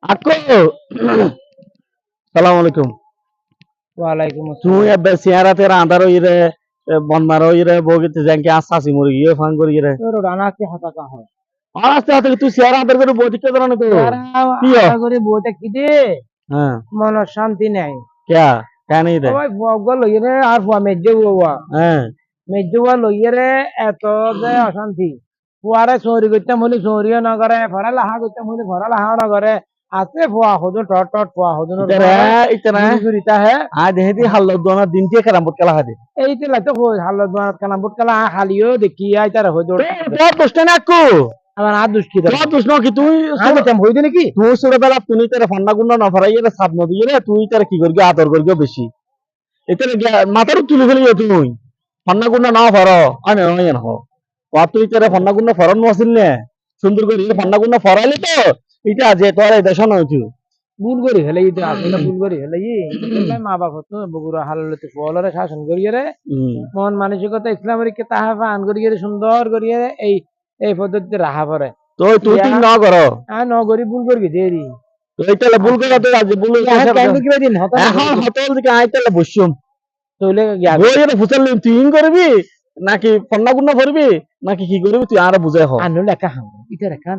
আকো সালাম আলাইকুম। ওয়ালাইকুম তুই আসসালাম। এবে সিয়ারা তেরা আন্দারো ইরে বন্মারো ইরে বগিতে জাঙ্কে আসাসি মুরি ইয়ে ফান করি ইরে তোর রানা কি হাতা কা হয় আস্তে আস্তে তুই সিয়ারা আন্দার করে বদিকে ধরনে তো যারা কিয় হাতা করে বইটা কি দে হ্যাঁ মন শান্তি নাই। ক্যা কেন দে ওই বগল লইরে আর ফুয়া মেজে বাবা হ্যাঁ মেজে বাবা লইরে এত যে অশান্তি ফুয়ারে চৌরি করতে মলি চৌরিও না করে ফরা লাহা করতে মলি ফরা লাহা না করে আছে ফুয়া হদুন টট টট ফুয়া হদুন ইতরা গুরিটা হে আ দেহেদি হাল্লো দোনা দিনটি কেরাম বট খেলা হাদে এইতে লাইতে কই হাল্লা দোয়াত কালাম বুট কালা খালিও দেখি আইতার হদুন তোর দোষ না আকু আমার আর দুষ্কি তোর দোষ ন কি তুই আমি তেম হইদে নাকি তুই ছোটবেলা তুই তার ফান্না গুন্না না ফরাই এর সাপ নদী রে তুই তার কি করবি আদর করবি বেশি এতে মাথার তুলে ফেলি তুই ফান্না গুন্না না ফর আনে নয় না ও তুই তার ফান্না গুন্না ফরন নছিল নে সুন্দর করে ফান্না গুন্না ফরাইলি তো এটা যে তোর এই দেশ নয় তুই ভুল করি হেলে ইতে আসলে ভুল করি হেলে মা বাপ হতো বগুড়া হালতে ফলরে শাসন করিয়ে রে মন মানসিকতা ইসলামের কে তাহা পান করিয়ে সুন্দর করিয়ে এই এই পদ্ধতিতে রাহা পরে তো তুই ঠিক না কর ন করি ভুল করবি দেরি তো এইটা ভুল করে তো আজ ভুল কেন কি দিন হতা এখন হতল দিকে আইতালে বসছুম তইলে গিয়া বই এটা ফুসাল তুই করবি নাকি ফান্না গুন্না করবি নাকি কি করবি তুই আর বুঝাই হ আনু লেখা হাম ইতে রেখান